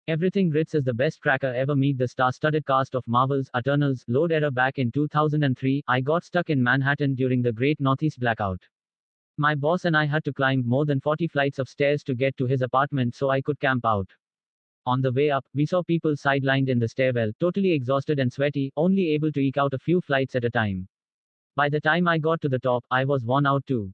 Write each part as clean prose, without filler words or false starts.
Everything Ritz is the best cracker ever. Meet the star-studded cast of Marvel's Eternals. Load ErrorBack in 2003. I got stuck in Manhattan during the Great Northeast Blackout. My boss and I had to climb more than 40 flights of stairs to get to his apartment so I could camp out. On the way up, we saw people sidelined in the stairwell, totally exhausted and sweaty, only able to eke out a few flights at a time. By the time I got to the top, I was worn out too.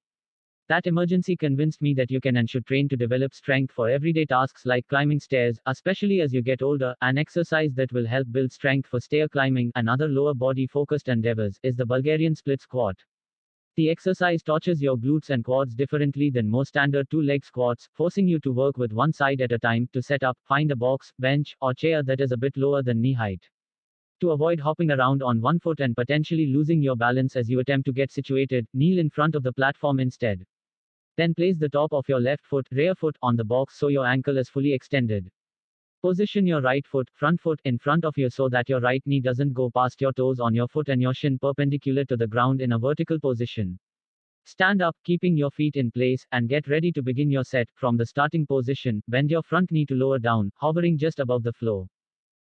That emergency convinced me that you can and should train to develop strength for everyday tasks like climbing stairs, especially as you get older. An exercise that will help build strength for stair climbing and other lower body focused endeavors is the Bulgarian split squat. The exercise tortures your glutes and quads differently than most standard two-leg squats, forcing you to work with one side at a time. To set up, find a box, bench, or chair that is a bit lower than knee height. To avoid hopping around on one foot and potentially losing your balance as you attempt to get situated, kneel in front of the platform instead. Then place the top of your left foot, rear foot, on the box so your ankle is fully extended. Position your right foot, front foot, in front of you so that your right knee doesn't go past your toes on your foot and your shin perpendicular to the ground in a vertical position. Stand up, keeping your feet in place, and get ready to begin your set. From the starting position, bend your front knee to lower down, hovering just above the floor.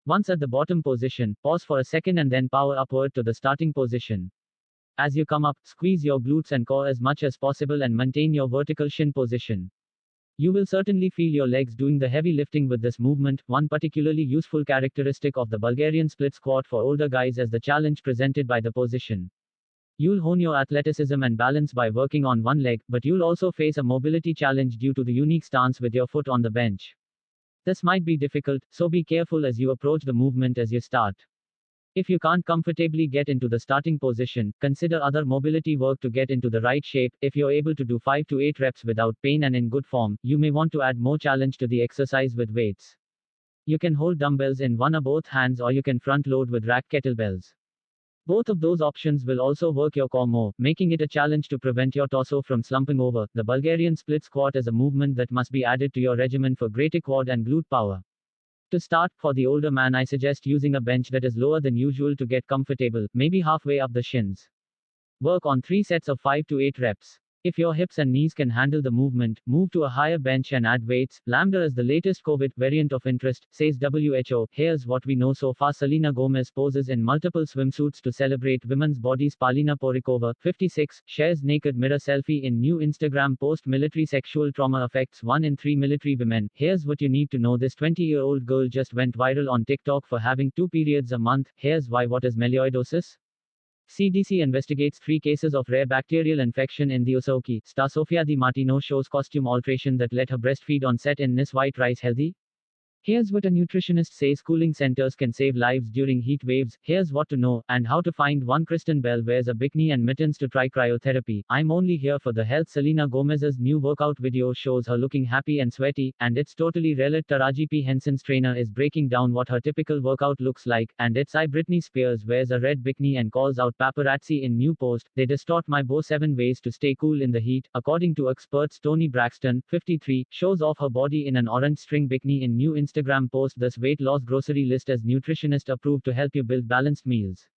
Once at the bottom position, pause for a second and then power upward to the starting position. As you come up, squeeze your glutes and core as much as possible and maintain your vertical shin position. You will certainly feel your legs doing the heavy lifting with this movement. One particularly useful characteristic of the Bulgarian split squat for older guys is the challenge presented by the position. You'll hone your athleticism and balance by working on one leg, but you'll also face a mobility challenge due to the unique stance with your foot on the bench. This might be difficult, so be careful as you approach the movement as you start. If you can't comfortably get into the starting position, consider other mobility work to get into the right shape. If you're able to do 5 to 8 reps without pain and in good form, you may want to add more challenge to the exercise with weights. You can hold dumbbells in one or both hands, or you can front load with rack kettlebells. Both of those options will also work your core more, making it a challenge to prevent your torso from slumping over. The Bulgarian split squat is a movement that must be added to your regimen for greater quad and glute power. To start, for the older man, I suggest using a bench that is lower than usual to get comfortable, maybe halfway up the shins. Work on 3 sets of 5 to 8 reps. If your hips and knees can handle the movement, move to a higher bench and add weights. Lambda is the latest COVID variant of interest, says WHO. Here's what we know so far. Selena Gomez poses in multiple swimsuits to celebrate women's bodies. Paulina Porikova, 56, shares naked mirror selfie in new Instagram post. Military sexual trauma affects 1 in 3 military women. Here's what you need to know. This 20-year-old girl just went viral on TikTok for having 2 periods a month. Here's why. What is melioidosis? CDC investigates 3 cases of rare bacterial infection in the Usoki. Star Sofia Di Martino shows costume alteration that let her breastfeed on set in Miss White Rice Healthy. Here's what a nutritionist says. Cooling centers can save lives during heat waves. Here's what to know, and how to find one. Kristen Bell wears a bikini and mittens to try cryotherapy. I'm only here for the health. Selena Gomez's new workout video shows her looking happy and sweaty, and it's totally real. Taraji P. Henson's trainer is breaking down what her typical workout looks like, and it's Britney Spears wears a red bikini and calls out paparazzi in new post. They distort my bow. 7 ways to stay cool in the heat. According to experts, Toni Braxton, 53, shows off her body in an orange string bikini in new Instagram post. This weight loss grocery list is nutritionist approved to help you build balanced meals.